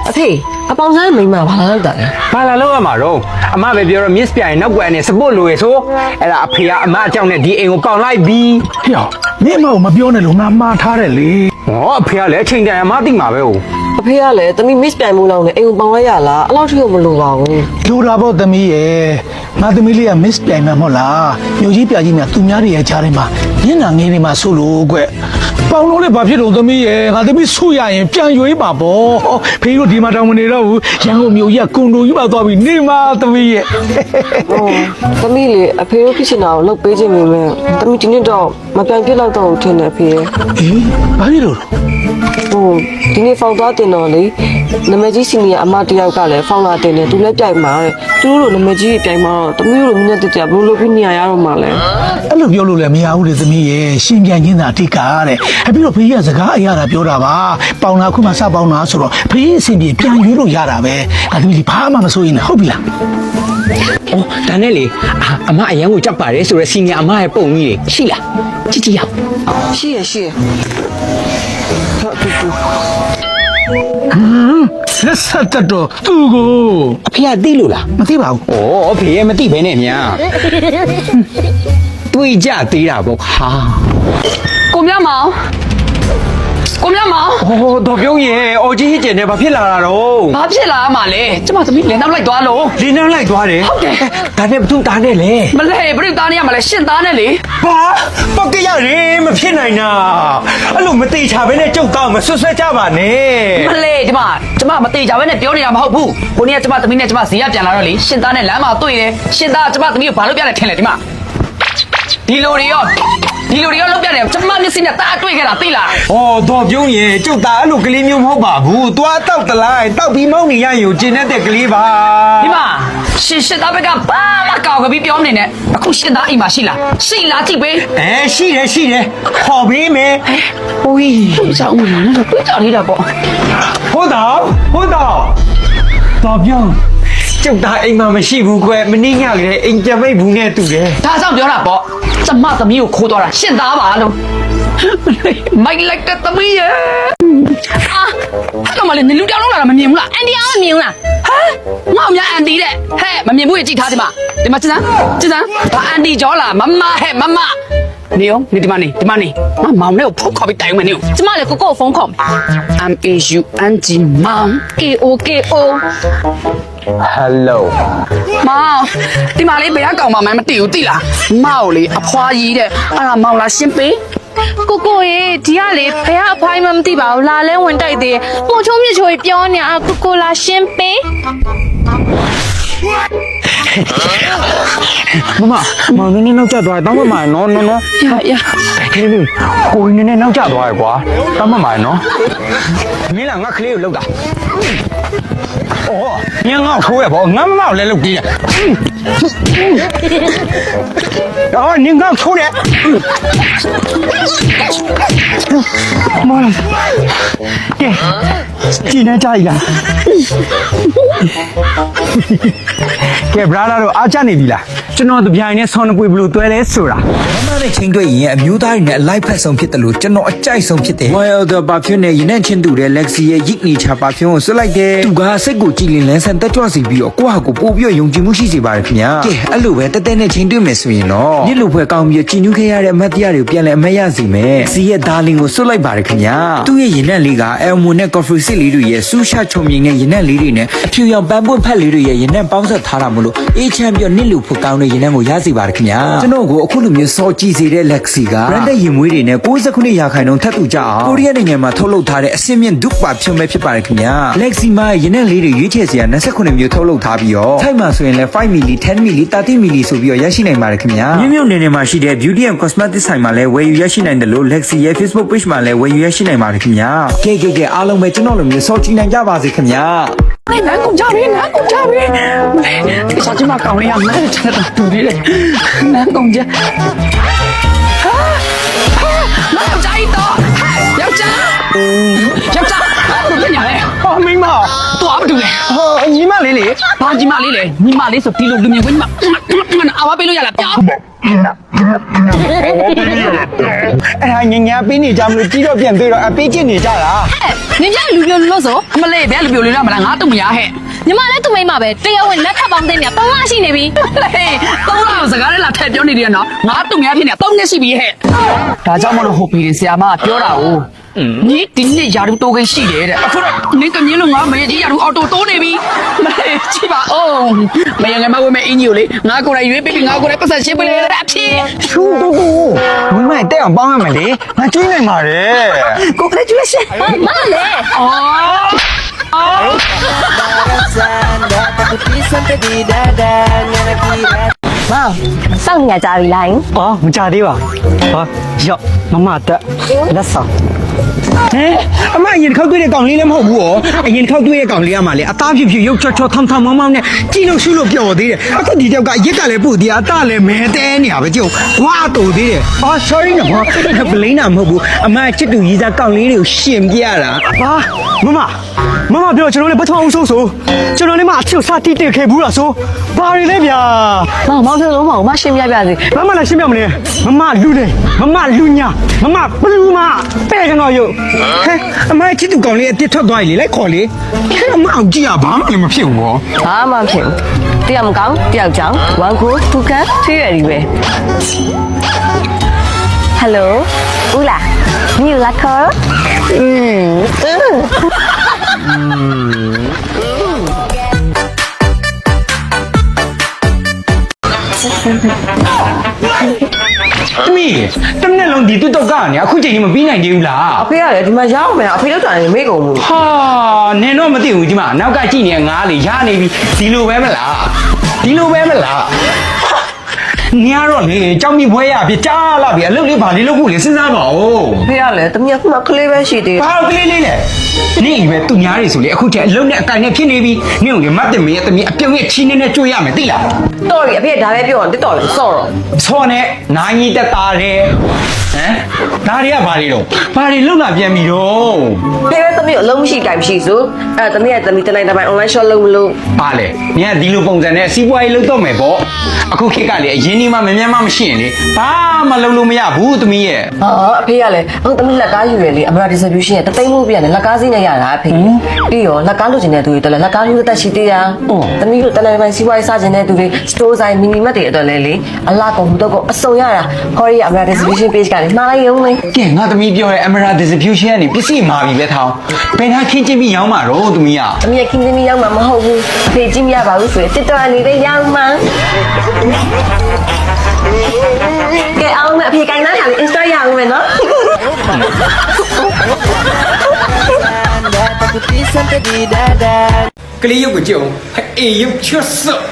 အဖေအပေါင်ဆိုင်မိန်းမဘာလာလောက်တာလဲ ဘာလာလို့ရမှာတော့အမပဲပြောတော့ miss ပြိုင်နောက်ကွယ်နဲ့ support လို့ရဆိုအဲ့ဒါအဖေကအမအကြောင်းနဲ့ဒီအိမ်ကိုပေါင်လိုက်ပြီး ဟေ့မင်းမမပြောနဲ့လို့ငါမှားထားတယ်လေ ဟောအဖေကလည်းအချိန်တန်အမသိမှာပဲဟုတ် အဖေကလည်းတမီ miss ပြိုင်မှုလောက်နဲ့အိမ်ကိုပေါင်လိုက်ရလားအဲ့လောက်ထိကိုမလိုပါဘူး လိုတာပေါ့သမီးရဲ့ငါသမီးလေးက miss ပြိုင်မှာမဟုတ်လားမြို့ကြီးပြကြီးများသူများတွေရဲ့ကြားထဲမှာမျက်နှာငယ်တွေမှာဆိုလို့ကွပေါင်လို့လည်းဘာဖြစ်လို့သမီးရဲ့ငါသမီးဆူရရင်ပြန်ရွေးပါပေါ့ဖေးတို့ဒီမှာတောင်းမနေတော့ဘူးရန်ကုန်မြို့ကြီးကကွန်ဒိုကြီးမှာသွားပြီးနေမှာသမီးရဲ့ တမီလေအဖေတို့ဖြစ်ချင်တာကိုလုပ်ပေးခြင်းပဲတမီဒီနေ့တော့မပြန်ပြစ်တော့တော့ထင်တယ်အဖေ အေးဘာဖြစ်လို့ ဒီနေ့ဖောင်သွားတင်တော့လေနမကြီးစီနီယာအမတယောက်ကလည်းဖောင်လာတင်တယ်သူလည်းပြိုင်မှာတဲ့သူတို့လိုနမကြီးပြိုင်မှာတော့တမီတို့လိုမြတ်တက်ကြဘလို့လုပ်ပြီးနေရရတော့မှာလဲ အဲ့လိုပြောလို့လည်းမရဘူးလေသမီးရဲ့ရှင်ပြန်ချင်းသာအဓိကတဲ့အပြီးတော့ဖေးကစကားအရာတာပြောတာပါပေါင်လာခုမှစပေါင်လာဆိုတော့ဖေးအစဉ်ပြေပြန်ရွေးလို့ရတာပဲငါသမီးလေးဘာမှမစိုးရင်လည်းဟုတ်ပြီလား အော်ဒါနဲ့လေအမအရန်ကိုကြောက်ပါတယ်ဆိုတော့စီနီယာအမရဲ့ပုံကြီးရှိလားကြည့်ရအောင် ရှိရဟုတ်တူ လက်ဆက်တတ်တော့သူ့ကို အဖေကသိလို့လား မသိပါဘူး ။အော်အဖေရဲ့မသိဘဲနဲ့များ။တွေးကြသေးတာပေါ့ဟာ ကိုမြမောင်ကိုမြမောင် ။အော်တော့ပြုံးရဲ့အော်ကြီးဟစ်ကျင်နေဘာဖြစ်လာတာတော့ ဘာဖြစ်လာမှလဲကျမသမီးလည်းနောက်လိုက်သွားလို့ ။လင်းနှမ်းလိုက်သွားတယ် ဟုတ်တယ် ဒါနဲ့ဘသူသားနဲ့လေ မလဲပြိတ္တာနေရမလဲရှင့်သားနဲ့လေ ။ဘာပောက်ကရရင်မဖြစ်နိုင်တာ။အဲ့လိုမတိချဘဲနဲ့ကြုတ်တော့မဆွဆွဲကြပါနဲ့ မလဲကျမမသေးကြဘဲနဲ့ပြောနေတာမဟုတ်ဘူးကိုနေ့ကကျမသမီးနဲ့ကျမဇီးရပြန်လာတော့လေရှင့်သားနဲ့လမ်းမှာတွေ့တယ်ရှင့်သားကကျမသမီးကိုဘာလို့ပြလဲထင်လဲဒီမှာဒီလိုတွေရောလောက်ပြတယ်ကျမမျက်စိနဲ့တားတွေ့ခဲ့တာသိလား ။အော်တော့ပြုံးရဲ့ကြုတ်သားအဲ့လိုကလေးမျိုးမဟုတ်ပါဘူး။သွားတောက်တလိုက်တောက်ပြီးမောင်းနေရရင်ကျင်တဲ့ကလေးပါ။ ဒီမှာရှင့်သားဘက်ကဘာမှကောက်ကပြီးပြောမနေနဲ့အခုရှင့်သားအိမ်မှာရှိလားကြည့်ပေး ရှိတယ်ခေါ်ပေးမယ် ဦးကြီးကြောက်ဦးလားတော့တွေ့ကြလေးတာပေါ့ ဟုတ်တော့တော်ပြုံးကျုပ်သားအိမ်မှာမရှိဘူးကွယ်မင်းညကလေးအိမ်ကြမိတ်ဘူးနဲ့တူတယ် ဒါကြောင့်ပြောတာပေါ့ကျမသမီးကိုခိုးသွားတာရှင့်သားပါလို့မိုက်လိုက်တဲ့သမီးရဲ့အာဟာတော့မလေးနေလူတောင်လောက်လာတာမမြင်ဘူးလားအန်တီအားမမြင်ဘူးလားဟမ်ငါ့အများအန်တီတဲ့ဟဲ့မမြင်ဘူးကြည့်ထားဒီမှာကြည်စမ်းဘာအန်တီကြောလားမမဟဲ့မမနေအောင်နေဒီမှာနေငါမောင်လေးကိုဖုန်းခေါ်ပြီးတိုင်မယ်နေအောင်ကျမလည်းကိုကိုဖုန်းခေါ်မယ် MAUNG မောင် KOKO ဟယ်လို မောင်ဒီမှာလေးဘယ်ကကောင်မှမသိဘူးသိလားမောင်လေးအဖွားကြီးတဲ့အဲ့ဒါမောင်လားရှင်းပေး ကိုကိုရေဒီကလေဘယ်ကအဖိုင်းမှမသိပါဘူးလာလဲဝင်တိုက်သေးပုံချုံးမြချိုးပြောနေအာကိုကိုလာရှင်းပေး မောင်နည်းနောက်ကျသွားတယ်တောင်းမမိုင်နော် ရ ခဲလေးကိုနည်းနောက်ကျသွားရကွာတောင်းမမိုင်နော်မင်းလားငါကလေးကိုလောက်တာအော်ညငါ့ခိုးရပေါ့ငါမမောက်လဲလောက်ကြီးတယ်အော်နင်းငါ့ခိုးတယ်မောင်ကဲကြည်နေကြရလားကဲဘရာလာတော့အားချနေပြီလားကျွန်တော်တပြိုင်နဲ့ဆောင်းပွေဘလို့တွဲလဲဆိုတာ မမနဲ့ချင်းတွေ့ရင်အမျိုးသားတွေနဲ့အလိုက်ဖက်ဆုံးဖြစ်တယ်လို့ကျွန်တော်အကြိုက်ဆုံးဖြစ်တယ် Royal the Perfume နဲ့ရင်းနှံ့ချင်းတူတဲ့ Lexi ရဲ့ရစ်နီချာ Perfume ကိုဆွလိုက်တယ်သူကစိတ်ကိုကြည်လင်လန်းဆန်းတက်ကြွစေပြီးတော့ကိုယ့်ဟာကိုပို့ပြီးယုံကြည်မှုရှိစေပါတယ်ခင်ဗျာကဲအဲ့လိုပဲတက်တက်နဲ့ချင်းတွေ့မယ်ဆိုရင်တော့ညစ်လို့ဖွဲ့ကောင်းပြီးကြည်နူးခဲ့ရတဲ့အမတ်တရားတွေကိုပြန်လည်အမတ်ရစေမယ်စီရဲ့ darling ကိုဆွလိုက်ပါတယ်ခင်ဗျာသူ့ရဲ့ရင်းနှံ့လေးက Elmo နဲ့ Coffee စစ်လေးတွေရဲ့စူးရှချုံမြင်တဲ့ရင်းနှံ့လေးတွေနဲ့အဖြူရောင်ပန်းပွင့်ဖက်လေးတွေရဲ့ရင်းနှံ့ပေါင်းဆက်ထားတာမို့လို့အေးချမ်းပြီးညစ်လို့ဖွဲ့ကောင်းတဲ့ရင်းနှံ့ကိုရစေပါတယ်ခင်ဗျာကျွန်တော်ကိုအခုလိုမျိုးစောကြည့်စေတဲ့ Lexi က brand ရင်မွေးတွေနဲ့69%ထပ်တူကြအောင်ကိုရီးယားနိုင်ငံမှာထုတ်လုပ်ထားတဲ့အဆင့်မြင့်ဒုပါဖြုံးပဲဖြစ်ပါတယ်ခင်ဗျာ Lexi မှာရင်းနှံ့လေးတွေရွေးချယ်စရာ29မျိုးထုတ်လုပ်ထားပြီးတော့ထိုက်မှာဆိုရင်လည်း 5mm 10mm 30mm ဆိုပြီးတော့ရရှိနိုင်ပါတယ်ခင်ဗျာမြို့နယ်နယ်မှာရှိတဲ့ Beauty and Cosmetics ဆိုင်မှာလည်းဝယ်ယူရရှိနိုင်တယ်လို့ Lexi ရဲ့ Facebook page မှာလည်းဝယ်ယူရရှိနိုင်ပါတယ်ခင်ဗျာကဲအားလုံးပဲကျွန်တော်လိုမျိုးစောကြည့်နိုင်ကြပါစေခင်ဗျာ အဲ့နာကုန်ကြပြီဒီစားချင်မကောင်းလေးရမယ်တဲ့တူလေးနာကုန်ကြဟာယောက်ျားတော့ယောက်ျား ဖြစ်ညာလဲ ဟာမိမ သွားမတူလေ ဟာညီမလေးလေ ဘာကြီးမလေးလေညီမလေးဆိုဒီလိုလူမြင်ကိုညီမအဝါပေးလို့ရလားပြော အဲ့ဟာငငယ်ပေးနေကြမလို့ကြီးတော့ပြန်တွေ့တော့အပေးချင်နေကြတာ နင်ကြလူပြိုလို့ဆိုအမလေးဘယ်လူပြိုလေးရမလားငါတို့မရဟဲ့ ညီမလည်းသူမိမပဲတရားဝင်လက်ထပ်ပေါင်းသိနေတာ3လရှိနေပြီ ဟေးတော့လာစကားလေးလာထည့်ပြောနေတယ်နော်ငါတို့မရဖြစ်နေ3နှစ်ရှိပြီဟဲ့ဒါကြောင့်မလို့ဟိုပီဆရာမပြောတာ哦你今年加入多跟系列的，你跟你弄啊，没加入奥多多那边，没去吧哦，没人买我们一牛嘞，我过来约贝贝，我过来不是去不来的屁， ရှူတူတူမိမတက်အောင်ပေါင်းရမယ်လေငါကျွေးနိုင်ပါလေ 过来就是，မလေ 哦。 မောင်စောင့်နေကြပြီလား အော်မကြသေးပါဟာရော့မမတက်လက်ဆောင်ဟဲအမအရင်ခောက်တွေ့တဲ့ကောင်လေးလည်းမဟုတ်ဘူးရောအရင်ခောက်တွေ့တဲ့ကောင်လေးကမှလေအသားဖြစ်ဖြစ်ရုပ်ချောချောထမ်ထမ်မောင်းမောင်းနဲ့ကြည့်လို့ရှုလို့ပျော်သေးတယ်အခုဒီတောက်ကရက်ကလည်းပို့သေးအသားလည်းမဲတဲနေရပဲကြုံဝါတူသေးတယ်အော် sorry နော်ဘလိန်းနာမဟုတ်ဘူးအမချစ်သူကြီးစားကောင်လေးတွေကိုရှင်ပြရတာဟာမမပြောကျွန်တော်လည်းပထမအောင်ဆုံးဆိုကျွန်တော်လည်းမအချစ်စတိတက်ခဲ့ဘူးလားဆိုဘာတွေလဲဗျာ မောင်ပြောလုံးမောင်မရှင်းပြပြစေ ဘာမှလည်းရှင်းပြမလဲမမလူတယ်မမလူညာမမဘလူမပဲကျွန်တော်ရုပ်ဟဲ့အမချစ်သူကောင်လေးအပြစ်ထွက်သွားပြီလေလိုက်ခေါ်လေဟဲ့အမအောင်ကြည့်ရဘာမှလည်းမဖြစ်ဘူးရော ဘာမှမဖြစ်ဘူးတရားမကောင်းတရားကြောင်1 go 2 can 3ရည်ပဲ ဟယ်လိုဦးလားညီလာခေါ် သမီးတမနဲ့လုံးဒီတွတ်တော့ကနေအခုချိန်ကြီးမပြီးနိုင်သေးဘူးလား အဖေကလည်းဒီမှာရောက်မယ်အဖေလောက်တာနေမေ့ကုန်ဘူး ဟာနင်တော့မသိဘူးဒီမှာနောက်ကကြည့်နေတဲ့ငါးလေရနေပြီဒီလိုပဲမလားဒီလိုပဲမလားနင်ကတော့လေကြောက်မိဖွဲရပြကြားလာပြီအလုပ်လေးဘာလေးလုပ်ဖို့လေစဉ်းစားပါဦး အဖေကလည်းတမီးကမှကလေးပဲရှိသေးတယ် ဘာလို့ကလေးလေးလဲနေပဲသူများတွေဆိုလေအခုကျအလုံးနဲ့အကင်နဲ့ဖြစ်နေပြီနင့်ကိုလေမတ်တင်မေးရဲ့တမီးအပြုံးရဲ့ချီးနေကြွေးရမယ်သိလား တော်ပြီအဖေကဒါပဲပြောရင်တစ်တော်လည်းစော့တော့ ဆောနဲ့နိုင်ကြီးတက်တာတယ်ဟမ်ဒါတွေကဘာတွေတော့ဘာတွေလုံလာပြန်ပြီတော့ ဖေကတမီးအလုံးမရှိတိုင်မရှိဆိုတမီးကတမီးတနိုင်တိုင်း online shop လုပ်မလို့ ဘာလဲနင်ကဒီလိုပုံစံနဲ့စီးပွားရေးလုပ်တော့မယ်ပေါ့အခုခေတ်ကလေအရင်ကြီးမှမမြတ်မှမရှိရင်လေဘာမှလုပ်လို့မရဘူးတမီးရဲ့ ဟာအဖေကလည်းအခုတမီးလက်ကားယူရလေအမရာ distribution ရဲ့တသိန်းလို့ပြန်တယ်လက်ကားစီးနေရတာအဖေပြီးရောလက်ကားလိုချင်တဲ့သူတွေတက်လက်ကားယူသက်ရှိသေးတာတမီးတို့တနိုင်တိုင်းစီးပွားရေးစချင်တဲ့သူတွေ store ဆိုင် mini mart တွေအတွက်လည်းလေအလားကုန်တော့ကိုအစုံရတာဟောရီအမရာ distribution page ကနေမှားလိုက်ရုံးလေ ကဲငါသမီးပြောရဲ့ Emerald Distribution ကနေပစ္စည်းမှာပြီပဲထောင်းဘယ်နှခင်းချင်းပြီးရောင်းမှာတော့သမီးက တမီးကခင်းသမီးရောက်မှာမဟုတ်ဘူးအဖေကြည့်မရပါဘူးဆိုရင် TikTok အနေနဲ့ရောက်မှာကဲအောင်မအဖေကိုင်းသားထားပြီး Insta ရအောင်မယ်နော် ကလေးရုပ်ကိုကြည့်အောင်အေးရုပ်ချွတ်စော့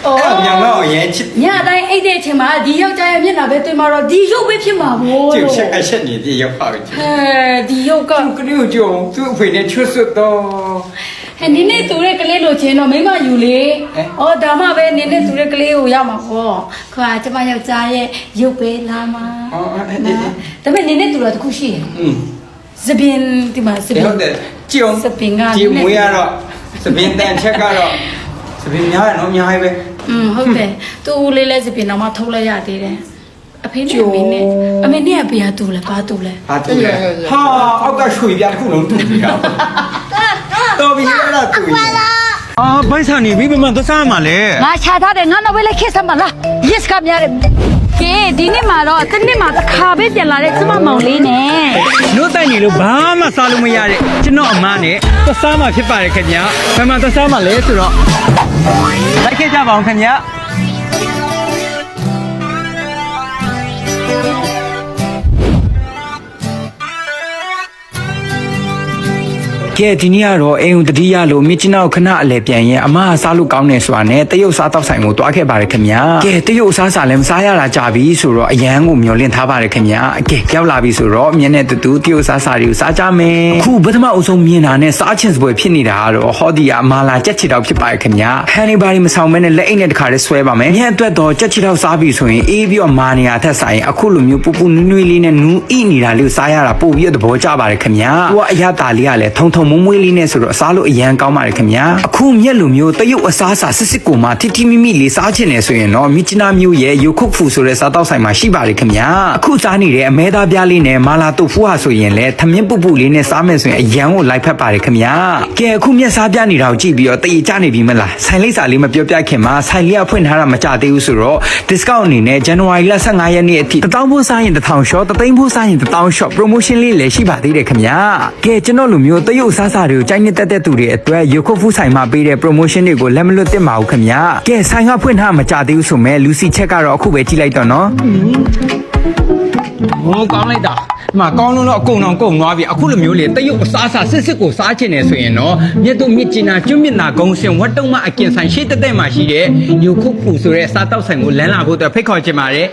အဲ့ညငါ့ကိုရဲချစ် ညတိုင်းအိတ်တဲ့အချိန်မှာဒီယောက်ျားရဲ့မျက်နှာပဲတွေ့မှာတော့ဒီရုပ်ပဲဖြစ်မှာဗော ကျုပ်ချက်အချက်နေပြေရောက်ပါပြီ ဟဲဒီရုပ်က ကလေးကိုကြည့်အောင်သူ့အဖေနဲ့ချွတ်စော့တော့ ဟဲနင်းနေသူတဲ့ကလေးလိုချင်တော့မိမယူလေဩဒါမှပဲနင်းနေသူတဲ့ကလေးကိုရမှာဗောခွာကျမယောက်ျားရဲ့ရုပ်ပဲလာမှာဒါပေမဲ့နင်းနေသူတော့တခုရှိတယ်စပင်ဒီမှာစပင် ဟုတ်တယ်ကြည့်အောင် စပင်က ကြည့်မွေးရတော့စပင်တန်ချက်ကတော့စပင်များရနော်အများကြီးပဲ ဟုတ်တယ်သူ့လေးလဲစပင်တော့မှထုတ်လိုက်ရသေးတယ်အဖေနဲ့အမေနဲ့ကဘယ်ဟာတူလဲဘာတူလဲ ဟာတူတယ်ဟာအောက်ကရွှေပြတစ်ခုလုံးတူပြီတော့တော်ပြီအဲ့ဒါတူပြီအာဘိုင်းဆန်နေပြီဘယ်မှာသွားစားမှာလဲ ငါချာထားတယ်ငါတော့ပဲလက်ခက်စမ်းပါလား yes ကများတယ်ကဲဒီနေ့မှာတော့တစ်နေ့မှာတစ်ခါပဲပြန်လာတဲ့ကျမမောင်လေးနဲ့ နို့တိုက်နေလို့ဘာမှစားလို့မရတဲ့ကျွန်တော်အမနဲ့သွားစားမှာဖြစ်ပါတယ်ခင်ဗျာဘယ်မှာသွားစားမှာလဲဆိုတော့လိုက်ခဲ့ကြပါအောင်ခင်ဗျာ ကဲဒီနေ့ကတော့အိမ်ဦးတတိယလို့မြစ်ချင်းနောက်ခဏအလဲပြန်ရင်အမကစားလို့ကောင်းတယ်ဆိုတာနဲ့တရုတ်စားတောက်ဆိုင်ကိုတွားခဲ့ပါတယ်ခင်ဗျာကဲတရုတ်စားစားလည်းမစားရတာကြပြီဆိုတော့အရန်ကိုမျောလင့်ထားပါတယ်ခင်ဗျာကဲရောက်လာပြီဆိုတော့မျက်နဲ့တူတူတရုတ်စားစားတွေကိုစားကြမယ်အခုပထမအုပ်ဆုံးမြင်တာနဲ့စားချင်စပွဲဖြစ်နေတာကတော့ဟောဒီကအမာလာကြက်ချီတောက်ဖြစ်ပါတယ်ခင်ဗျာဟန်နီဘာဒီမဆောင်မဲနဲ့လက်အိတ်နဲ့တခါလေးဆွဲပါမယ်ညအတွက်တော့ကြက်ချီတောက်စားပြီဆိုရင်အေးပြီးတော့မာနေရထက်ဆိုင်အခုလိုမျိုးပူပူနွေ့နွေ့လေးနဲ့နူးဣနေတာလေးကိုစားရတာပို့ပြီးတော့သဘောကျပါတယ်ခင်ဗျာသူကအရသာလေးကလည်းထုံထုံ မုံမွေးလေးနဲ့ဆိုတော့စားလို့အရန်ကောင်းပါတယ်ခင်ဗျာအခုမြက်လိုမျိုးတရုတ်အစားအစာစစ်စစ်ကိုမှထိထိမိမိလေးစားချင်နေဆိုရင်တော့မြစ်ချနာမျိုးရဲ့ယိုခုတ်ဖူဆိုတဲ့စားတောက်ဆိုင်မှာရှိပါတယ်ခင်ဗျာအခုစားနေတဲ့အမဲသားပြားလေးနဲ့မာလာတုတ်ဖူးဟာဆိုရင်လည်းသမင်းပုပုလေးနဲ့စားမယ်ဆိုရင်အရန်ကိုလိုက်ဖက်ပါတယ်ခင်ဗျာကဲအခုမြက်စားပြနေတာကိုကြည့်ပြီးတော့တည်ကြနေပြီမလားဆိုင်လိပ်စာလေးမပြောပြခင်မှာဆိုင်လေးကဖွင့်ထားတာမကြသေးဘူးဆိုတော့ discount အနေနဲ့ January လ15ရက်နေ့အထိ1000ဖို့စားရင်1000 short 3000ဖို့စားရင်1000 short promotion လေးလည်းရှိပါသေးတယ်ခင်ဗျာကဲကျွန်တော်လူမျိုးတရုတ်စားစာတွေကိုကြိုက်နေတတ်တဲ့သူတွေအတွက်ရုပ်ခုတ်ဖူးဆိုင်မှာပေးတဲ့ promotion တွေကိုလက်မလွတ်သင့်ပါဘူးခင်ဗျာကဲဆိုင်ကဖွင့်ထားမကြသေးဘူးဆိုမဲ့လူစီချက်ကတော့အခုပဲကြည့်လိုက်တော့နော်ဟိုကောင်းလိုက်တာဒီမှာကောင်းလုံးတော့အကုန်အောင်ကုန်သွားပြီအခုလိုမျိုးလေတရုတ်အစားအစာစစ်စစ်ကိုစားချင်နေဆိုရင်တော့မြတ်တို့မြစ်ကျင်နာကျွတ်မြစ်နာကုန်းစင်ဝတ်တုံးမအကင်ဆိုင်ရှိတဲ့တဲ့မှာရှိတဲ့ညိုခုတ်ဖူဆိုတဲ့စားတောက်ဆိုင်ကိုလမ်းလာဖို့အတွက်ဖိတ်ခေါ်ချင်ပါတယ်